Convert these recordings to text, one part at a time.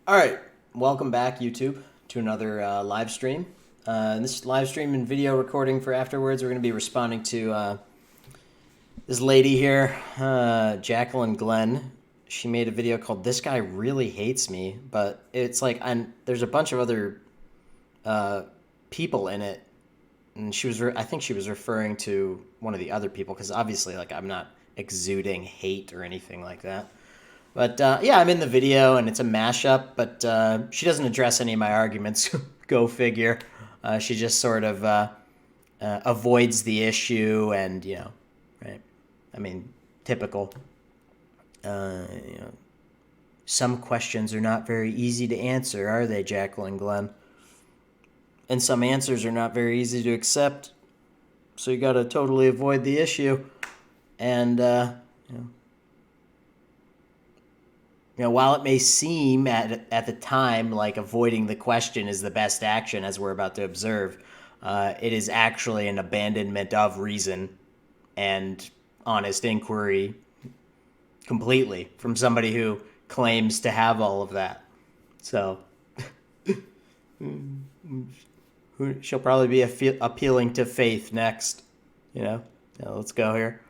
All right, welcome back, YouTube, to another live stream. In this live stream and video recording for afterwards, we're going to be responding to this lady here, Jacklyn Glenn. She made a video called "This Guy Really Hates Me," but it's like there's a bunch of other people in it, and I think she was referring to one of the other people because obviously, like, I'm not exuding hate or anything like that. But yeah, I'm in the video, and it's a mashup, but she doesn't address any of my arguments. Go figure. She just sort of avoids the issue, and, right? I mean, typical. Some questions are not very easy to answer, are they, Jacklyn Glenn? And some answers are not very easy to accept, so you got to totally avoid the issue. And, while it may seem at the time like avoiding the question is the best action, as we're about to observe, it is actually an abandonment of reason and honest inquiry completely from somebody who claims to have all of that. So she'll probably be appealing to faith next. Now, let's go here.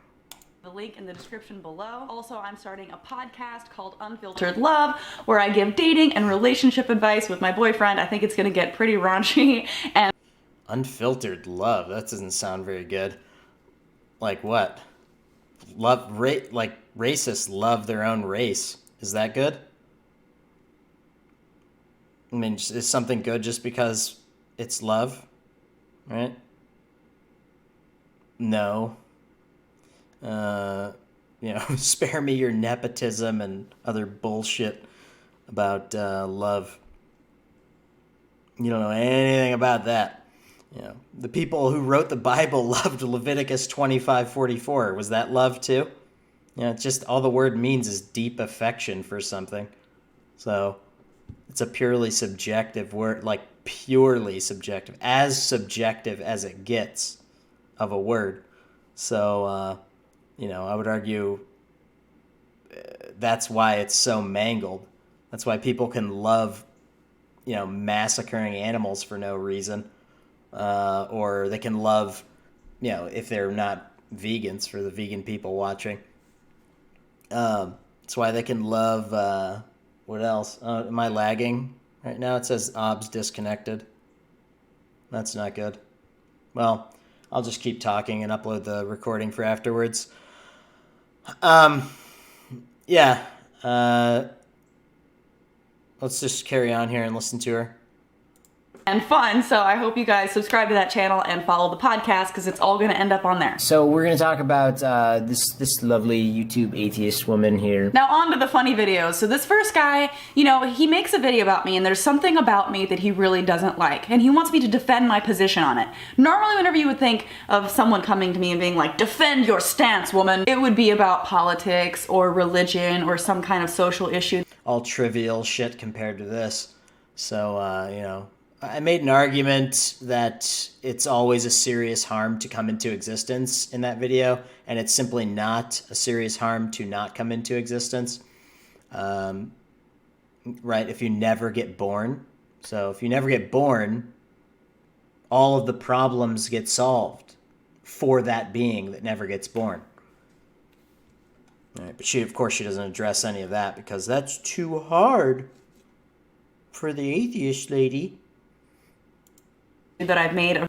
The link in the description below. Also, I'm starting a podcast called Unfiltered Love, where I give dating and relationship advice with my boyfriend. I think it's going to get pretty raunchy. And Unfiltered Love? That doesn't sound very good. Like what? Like racists love their own race. Is that good? I mean, is something good just because it's love? Right? No. Spare me your nepotism and other bullshit about love. You don't know anything about that. The people who wrote the Bible loved Leviticus 25:44. Was that love too? It's just all the word means is deep affection for something. So it's a purely subjective word, like purely subjective as it gets of a word. So, I would argue that's why it's so mangled. That's why people can love, massacring animals for no reason. Or they can love, if they're not vegans, for the vegan people watching. That's why they can love, what else? Am I lagging right now? It says OBS disconnected. That's not good. Well, I'll just keep talking and upload the recording for afterwards. Yeah. Let's just carry on here and listen to her. And fun, so I hope you guys subscribe to that channel and follow the podcast because it's all going to end up on there. So we're going to talk about this lovely YouTube atheist woman here. Now on to the funny videos. So this first guy, he makes a video about me and there's something about me that he really doesn't like and he wants me to defend my position on it. Normally whenever you would think of someone coming to me and being like, defend your stance, woman, it would be about politics or religion or some kind of social issue. All trivial shit compared to this. So, I made an argument that it's always a serious harm to come into existence in that video, and it's simply not a serious harm to not come into existence, right, if you never get born. So if you never get born, all of the problems get solved for that being that never gets born. All right, but of course she doesn't address any of that because that's too hard for the atheist lady. That I've made.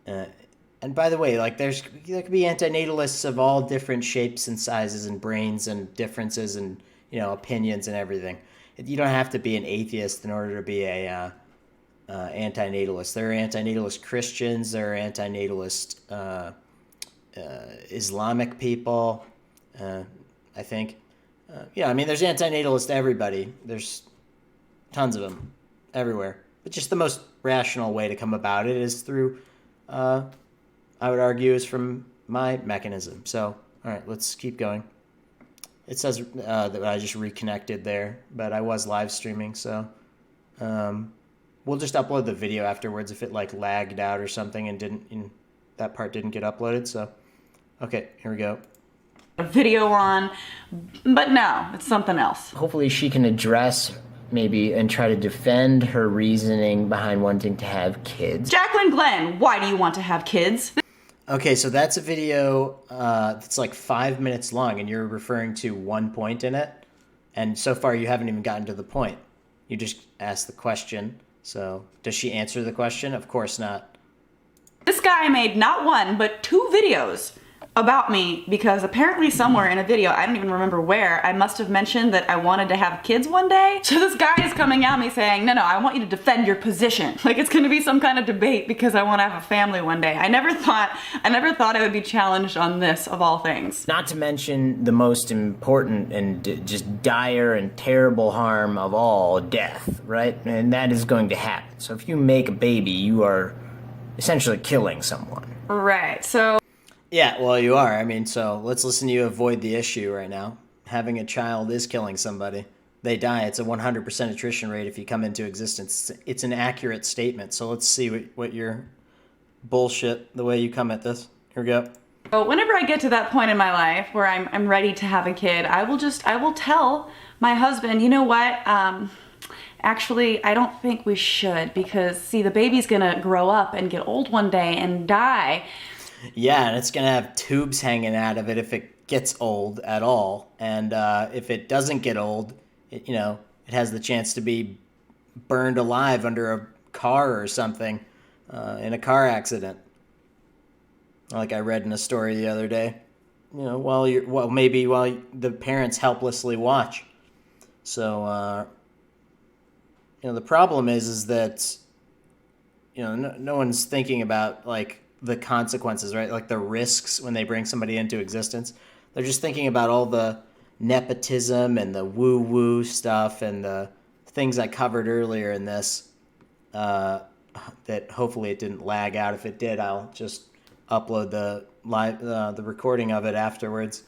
And by the way, like there could be antinatalists of all different shapes and sizes and brains and differences and opinions and everything. You don't have to be an atheist in order to be a antinatalist. There are antinatalist Christians. There are antinatalist Islamic people. I think. There's antinatalist everybody. There's tons of them everywhere. But just the most rational way to come about it is through, I would argue, is from my mechanism. So, all right, let's keep going. It says that I just reconnected there, but I was live streaming, so we'll just upload the video afterwards if it like lagged out or something and that part didn't get uploaded. So, okay, here we go. A video on, but no, it's something else. Hopefully she can address maybe, and try to defend her reasoning behind wanting to have kids. Jacklyn Glenn, why do you want to have kids? Okay, so that's a video that's like 5 minutes long, and you're referring to one point in it. And so far, you haven't even gotten to the point. You just asked the question. So, does she answer the question? Of course not. This guy made not one, but 2 videos about me because apparently somewhere in a video, I don't even remember where, I must have mentioned that I wanted to have kids one day. So this guy is coming at me saying, no, I want you to defend your position. Like it's gonna be some kind of debate because I want to have a family one day. I never thought I would be challenged on this of all things. Not to mention the most important and just dire and terrible harm of all, death, right? And that is going to happen. So if you make a baby, you are essentially killing someone. Right, so Yeah, well, you are. I mean, so let's listen to you avoid the issue right now. Having a child is killing somebody. They die. It's a 100% attrition rate if you come into existence. It's an accurate statement. So let's see what your bullshit, the way you come at this. Here we go. So whenever I get to that point in my life where I'm ready to have a kid, I will tell my husband, you know what, actually, I don't think we should because see, the baby's gonna grow up and get old one day and die. Yeah, and it's going to have tubes hanging out of it if it gets old at all. And if it doesn't get old, it has the chance to be burned alive under a car or something in a car accident. Like I read in a story the other day. Maybe while the parents helplessly watch. So, the problem is that, no one's thinking about, like, the consequences, right? Like the risks when they bring somebody into existence. They're just thinking about all the nepotism and the woo-woo stuff and the things I covered earlier in this that hopefully it didn't lag out. If it did, I'll just upload the recording of it afterwards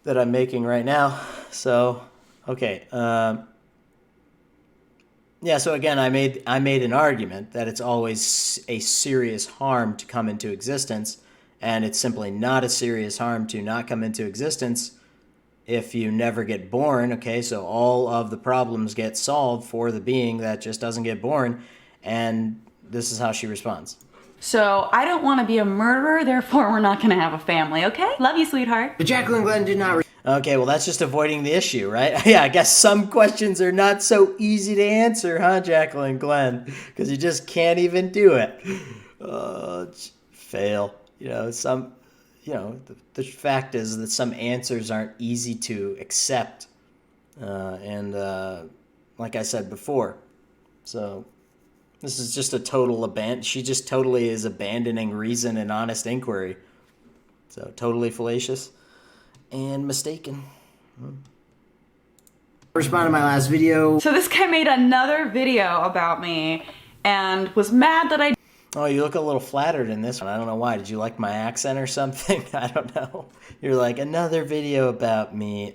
that I'm making right now. So, okay. Yeah, so again, I made an argument that it's always a serious harm to come into existence, and it's simply not a serious harm to not come into existence if you never get born. Okay, so all of the problems get solved for the being that just doesn't get born, and this is how she responds. So I don't want to be a murderer, therefore we're not going to have a family, okay? Love you, sweetheart. But Jaclyn Glenn did not. Okay, well, that's just avoiding the issue, right? Yeah, I guess some questions are not so easy to answer, huh, Jacklyn Glenn? Because you just can't even do it. Fail. The fact is that some answers aren't easy to accept. And like I said before, so this is just a total she just totally is abandoning reason and honest inquiry. So totally fallacious. And mistaken. Respond to my last video. So this guy made another video about me and was mad that I Oh, you look a little flattered in this one. I don't know why. Did you like my accent or something? I don't know. You're like, another video about me.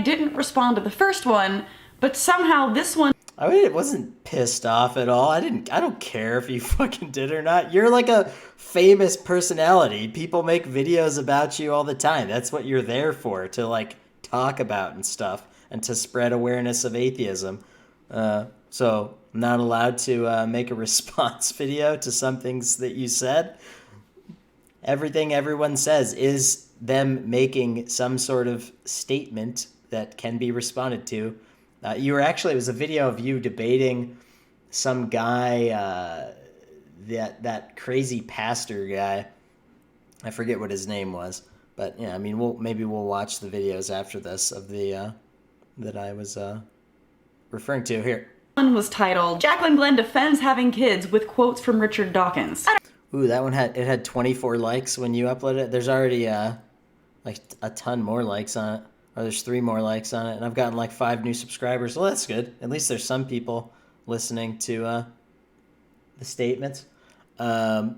didn't respond to the first one, but somehow this one I mean, it wasn't pissed off at all. I don't care if you fucking did or not. You're like a famous personality. People make videos about you all the time. That's what you're there for, to like talk about and stuff and to spread awareness of atheism. So I'm not allowed to make a response video to some things that you said. Everything everyone says is them making some sort of statement that can be responded to. It was a video of you debating some guy, that crazy pastor guy. I forget what his name was, but yeah, I mean, we'll watch the videos after this of the that I was referring to here. one was titled Jacklyn Glenn defends having kids with quotes from Richard Dawkins. Ooh, that one had 24 likes when you uploaded it. There's already like a ton more likes on it. Or there's 3 more likes on it, and I've gotten like 5 new subscribers. Well, that's good. At least there's some people listening to the statements. Yeah.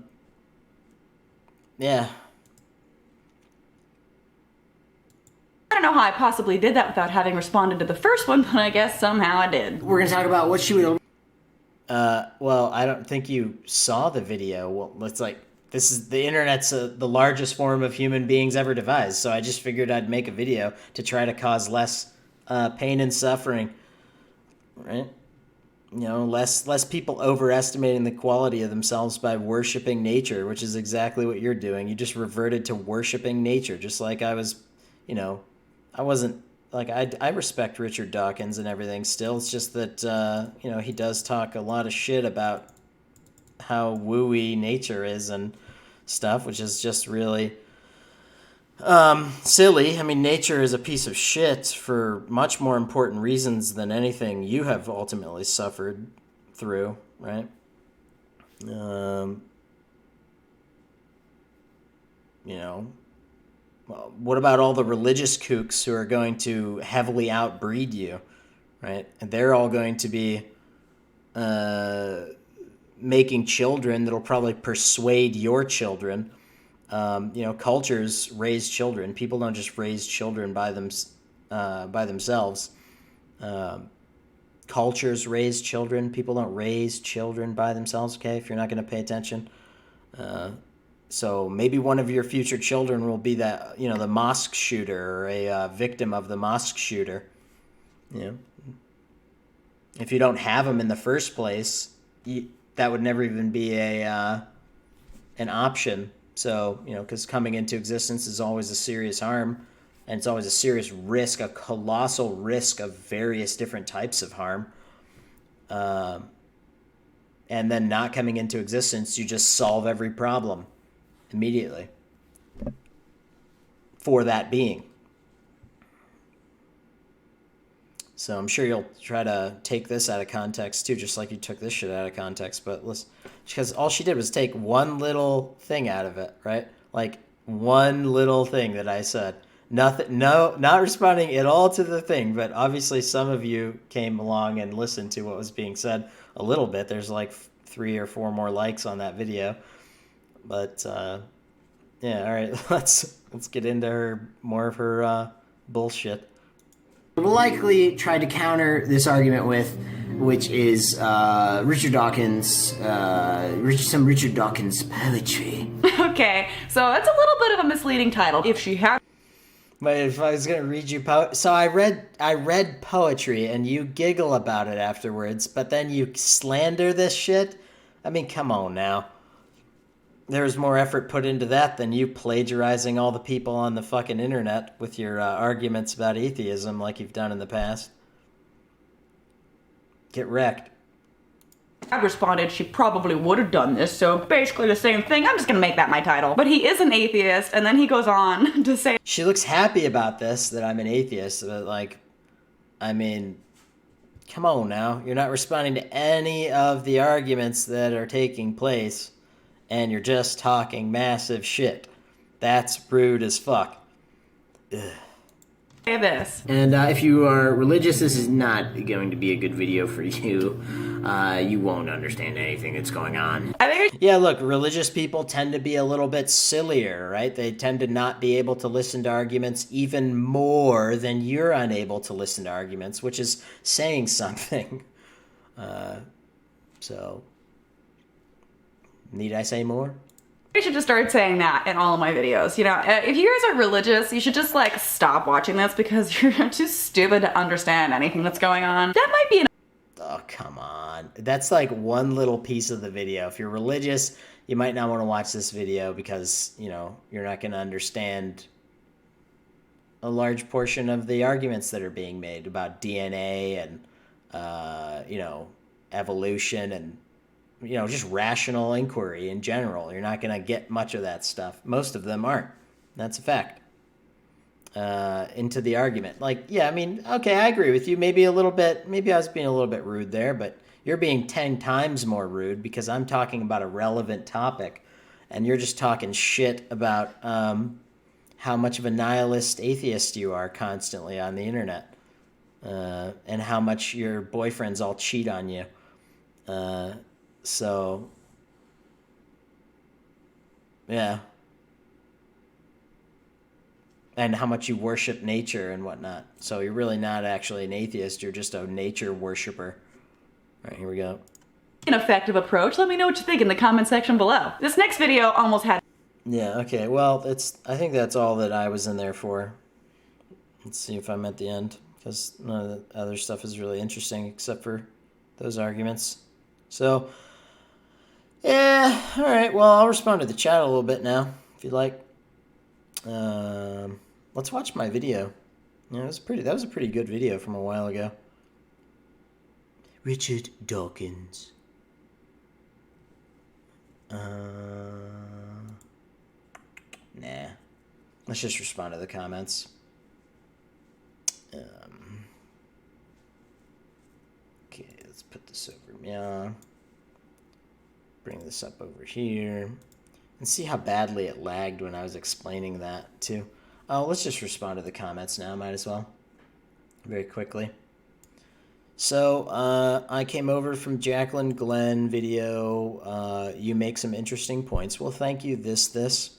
I don't know how I possibly did that without having responded to the first one, but I guess somehow I did. We're going to talk about what she would... Well, I don't think you saw the video. Well, it's like, the internet's the largest form of human beings ever devised, so I just figured I'd make a video to try to cause less pain and suffering right? You know, less people overestimating the quality of themselves by worshiping nature, which is exactly what you're doing. You just reverted to worshiping nature, just like I was, you know, I wasn't, like, I respect Richard Dawkins and everything still. It's just that, you know, he does talk a lot of shit about how wooey nature is and stuff, which is just really silly. I mean, nature is a piece of shit for much more important reasons than anything you have ultimately suffered through, right? You know, well, what about all the religious kooks who are going to heavily outbreed you, right? And they're all going to be making children that'll probably persuade your children. You know, cultures raise children. People don't just raise children by themselves. Cultures raise children. People don't raise children by themselves. Okay, if you're not going to pay attention. So maybe one of your future children will be that, you know, the mosque shooter or a victim of the mosque shooter. You know, if you don't have them in the first place, that would never even be an option. So, you know, because coming into existence is always a serious harm, and it's always a serious risk, a colossal risk of various different types of harm. And then not coming into existence, you just solve every problem immediately for that being. So I'm sure you'll try to take this out of context too, just like you took this shit out of context. But listen, because all she did was take one little thing out of it, right? Like one little thing that I said. Nothing, no, not responding at all to the thing. But obviously, some of you came along and listened to what was being said a little bit. There's like 3 or 4 more likes on that video. But yeah, all right, let's get into more of her bullshit. We'll likely try to counter this argument with, which is Richard Dawkins, some Richard Dawkins poetry. Okay, so that's a little bit of a misleading title. If she had... But if I was gonna read you so I read poetry and you giggle about it afterwards, but then you slander this shit. I mean, come on now. There's more effort put into that than you plagiarizing all the people on the fucking internet with your arguments about atheism like you've done in the past. Get wrecked. I responded, she probably would have done this, so basically the same thing. I'm just gonna make that my title. But he is an atheist, and then he goes on to say... She looks happy about this, that I'm an atheist, but like, I mean, come on now. You're not responding to any of the arguments that are taking place, and you're just talking massive shit. That's rude as fuck. Ugh. Say this. And if you are religious, this is not going to be a good video for you. You won't understand anything that's going on. I think Yeah, look, religious people tend to be a little bit sillier, right? They tend to not be able to listen to arguments even more than you're unable to listen to arguments, which is saying something. So, need I say more? I should just start saying that in all of my videos. You know, if you guys are religious, you should just like stop watching this because you're too stupid to understand anything that's going on. That might be an... Oh, come on. That's like one little piece of the video. If you're religious, you might not want to watch this video because, you know, you're not going to understand a large portion of the arguments that are being made about DNA and, you know, evolution and, you know, just rational inquiry in general. You're not going to get much of that stuff. Most of them aren't. That's a fact. Into the argument. Like, yeah, I mean, okay, I agree with you. Maybe I was being a little bit rude there, but you're being 10 times more rude because I'm talking about a relevant topic and you're just talking shit about how much of a nihilist atheist you are constantly on the internet and how much your boyfriends all cheat on you. So, yeah. And how much you worship nature and whatnot. So you're really not actually an atheist. You're just a nature worshiper. All right, here we go. an effective approach. Let me know what you think in the comment section below. This next video almost had... Yeah, okay, well, I think that's all that I was in there for. Let's see if I'm at the end. because none of the other stuff is really interesting except for those arguments. So, yeah, all right. Well, I'll respond to the chat a little bit now, if you'd like. Let's watch my video. Yeah, that was a pretty good video from a while ago. Richard Dawkins. Nah. Let's just respond to the comments. Okay, let's put this over. Yeah. Bring this up over here. And see how badly it lagged when I was explaining that, too. Oh, let's just respond to the comments now. Might as well. Very quickly. So, I came over from Jacklyn Glenn video. You make some interesting points. Well, thank you, this.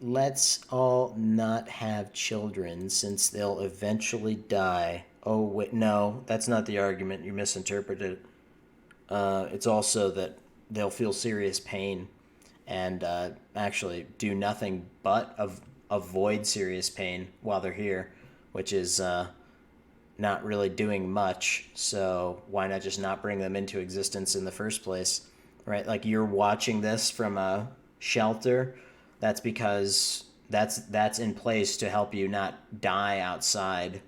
Let's all not have children since they'll eventually die. Oh, wait, no, that's not the argument. You misinterpreted it. It's also that they'll feel serious pain and actually do nothing but avoid serious pain while they're here, which is not really doing much. So why not just not bring them into existence in the first place, right? Like, you're watching this from a shelter. That's because that's in place to help you not die outside.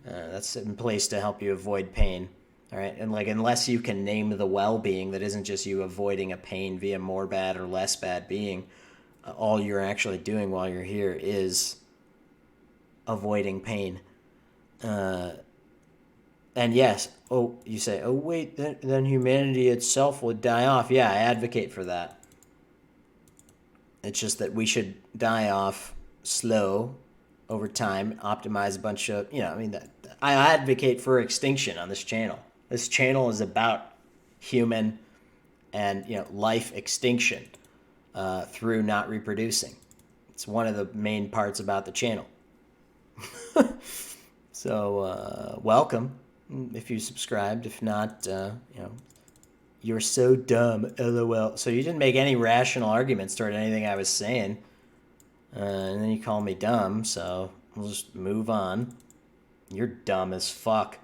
That's in place to help you avoid pain. All right, and like, unless you can name the well-being that isn't just you avoiding a pain via more bad or less bad being, all you're actually doing while you're here is avoiding pain. And yes, you say, oh wait, then humanity itself would die off. Yeah, I advocate for that. It's just that we should die off slow over time, optimize a bunch of, I advocate for extinction on this channel. This channel is about human and life extinction through not reproducing. It's one of the main parts about the channel. So welcome if you subscribed. If not, you're so dumb. LOL. So you didn't make any rational arguments toward anything I was saying, and then you call me dumb. So we'll just move on. You're dumb as fuck.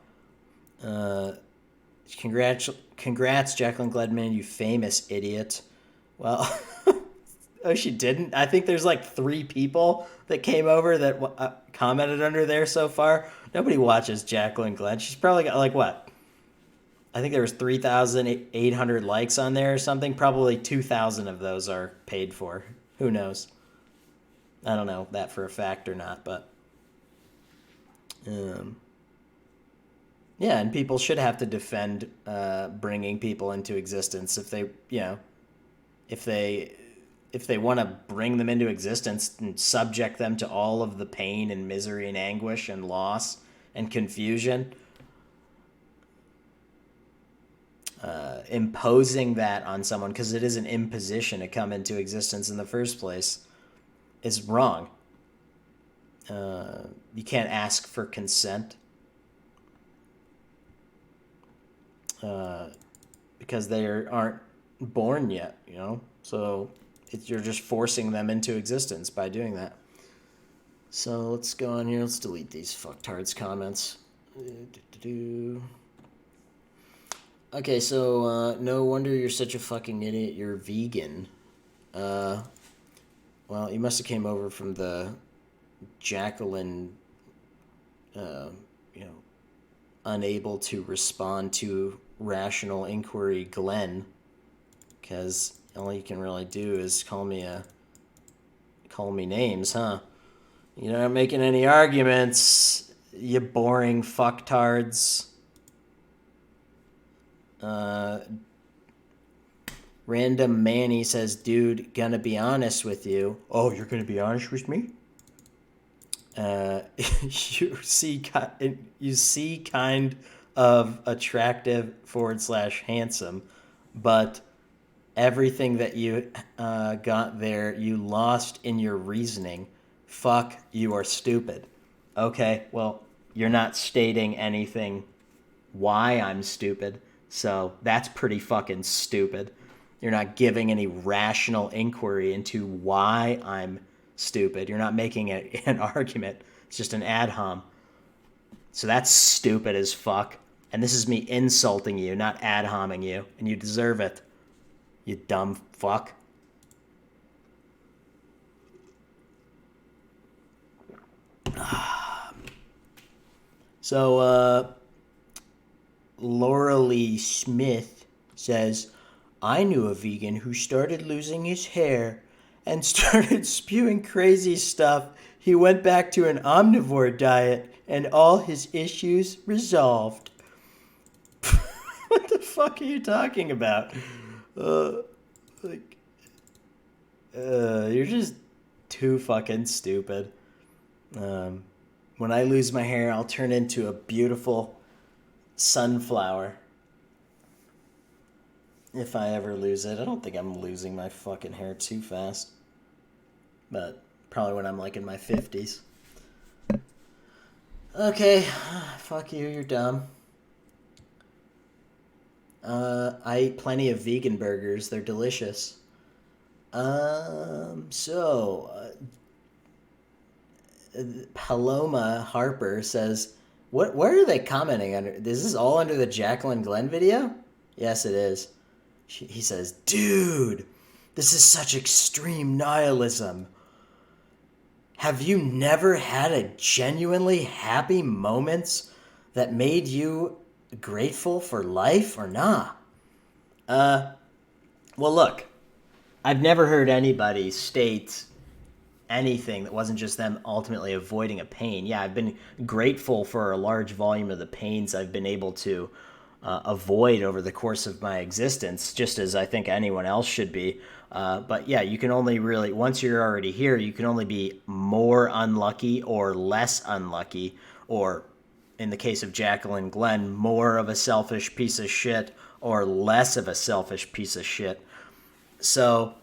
Congrats, Jacklyn Glenn, you famous idiot. Well, oh, she didn't? I think there's like 3 people that came over that commented under there so far. Nobody watches Jacklyn Glenn. She's probably got like what? I think there was 3,800 likes on there or something. Probably 2,000 of those are paid for. Who knows? I don't know that for a fact or not, but yeah, and people should have to defend bringing people into existence if they, if they want to bring them into existence and subject them to all of the pain and misery and anguish and loss and confusion. Imposing that on someone, because it is an imposition to come into existence in the first place, is wrong. You can't ask for consent. Because they aren't born yet, so you're just forcing them into existence by doing that. So let's go on here. Let's delete these fucktards comments. Okay, so no wonder you're such a fucking idiot. You're vegan. Well, you must have came over from the Jaclyn, unable to respond to rational inquiry Glenn, because all you can really do is call me names, huh? You're not making any arguments, you boring fucktards. Random Manny says, dude, gonna be honest with you. Oh, you're gonna be honest with me? You see kind of attractive / handsome, but everything that you got there, you lost in your reasoning. Fuck, you are stupid. Okay, well, you're not stating anything why I'm stupid, so that's pretty fucking stupid. You're not giving any rational inquiry into why I'm stupid. You're not making an argument. It's just an ad hom. So that's stupid as fuck. And this is me insulting you, not ad homing you. And you deserve it. You dumb fuck. So, Laura Lee Smith says, I knew a vegan who started losing his hair and started spewing crazy stuff. He went back to an omnivore diet and all his issues resolved. What the fuck are you talking about? You're just too fucking stupid. When I lose my hair, I'll turn into a beautiful sunflower. If I ever lose it. I don't think I'm losing my fucking hair too fast. But probably when I'm like in my 50s. Okay, fuck you, you're dumb. I eat plenty of vegan burgers. They're delicious. Paloma Harper says, "What? Where are they commenting under? Is this all under the Jacklyn Glenn video?" Yes, it is. He says, "Dude, this is such extreme nihilism. Have you never had a genuinely happy moments that made you grateful for life or nah?" Well, look, I've never heard anybody state anything that wasn't just them ultimately avoiding a pain. Yeah, I've been grateful for a large volume of the pains I've been able to avoid over the course of my existence, just as I think anyone else should be. But yeah, you can only really, once you're already here, you can only be more unlucky or less unlucky, or in the case of Jacklyn Glenn, more of a selfish piece of shit or less of a selfish piece of shit. So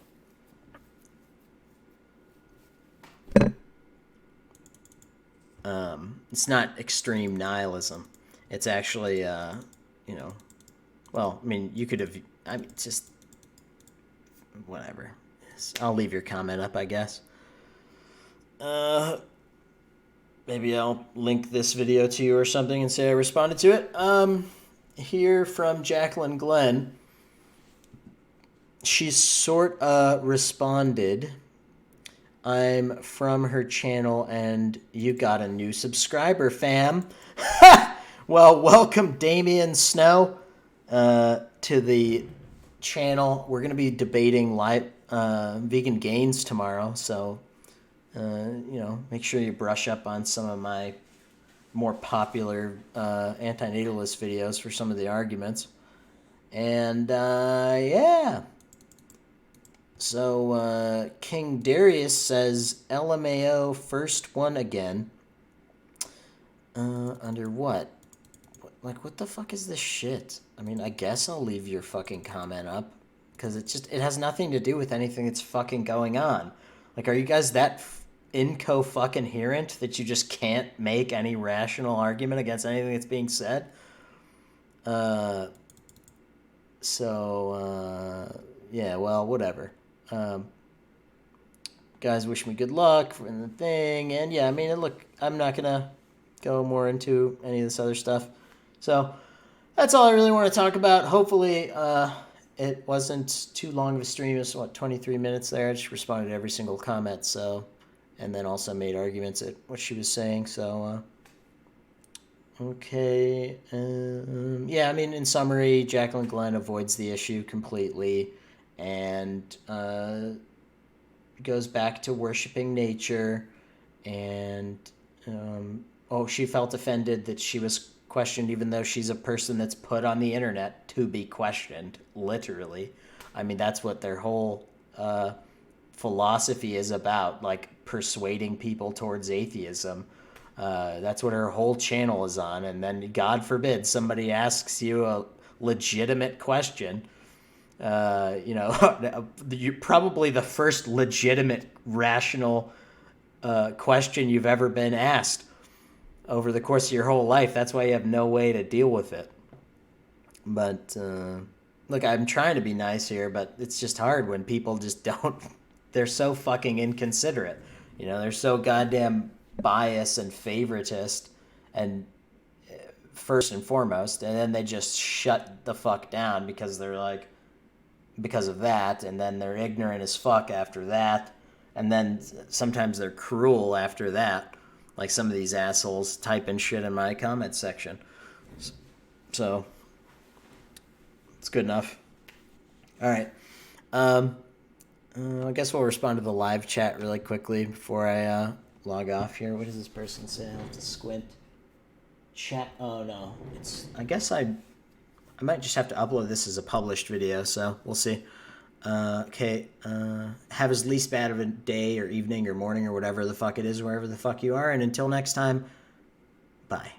it's not extreme nihilism. It's actually, well, I mean, you could have, I mean, just, whatever. I'll leave your comment up, I guess. Maybe I'll link this video to you or something and say I responded to it. Here from Jacklyn Glenn. She sort of responded, I'm from her channel and you got a new subscriber, fam. Well, welcome Damian Snow to the channel. We're going to be debating vegan gains tomorrow, so make sure you brush up on some of my more popular antinatalist videos for some of the arguments. And yeah. So King Darius says LMAO first one again. Under what? Like, what the fuck is this shit? I mean, I guess I'll leave your fucking comment up, because it has nothing to do with anything that's fucking going on. Like, are you guys that incoherent that you just can't make any rational argument against anything that's being said? Yeah, well, whatever. Guys, wish me good luck in the thing, and yeah, I mean, look, I'm not gonna go more into any of this other stuff. So that's all I really want to talk about. Hopefully, it wasn't too long of a stream. It's 23 minutes there. I just responded to every single comment. So, and then also made arguments at what she was saying. So, okay. Yeah, I mean, in summary, Jacklyn Glenn avoids the issue completely, and goes back to worshiping nature, and she felt offended that she was questioned, even though she's a person that's put on the internet to be questioned, literally. I mean, that's what their whole philosophy is about, like persuading people towards atheism. That's what her whole channel is on. And then, God forbid, somebody asks you a legitimate question. You're probably the first legitimate, rational question you've ever been asked over the course of your whole life. That's why you have no way to deal with it. But look, I'm trying to be nice here, but it's just hard when people just don't. They're so fucking inconsiderate. They're so goddamn biased and favoritist, and first and foremost, and then they just shut the fuck down because they're like, because of that, and then they're ignorant as fuck after that, and then sometimes they're cruel after that, like some of these assholes typing shit in my comment section. So it's good enough. All right. I guess we'll respond to the live chat really quickly before I log off here. What does this person say? I'll have to squint. Chat. Oh no, I guess I might just have to upload this as a published video, so we'll see. Okay. Have as least bad of a day or evening or morning or whatever the fuck it is, wherever the fuck you are, and until next time, bye.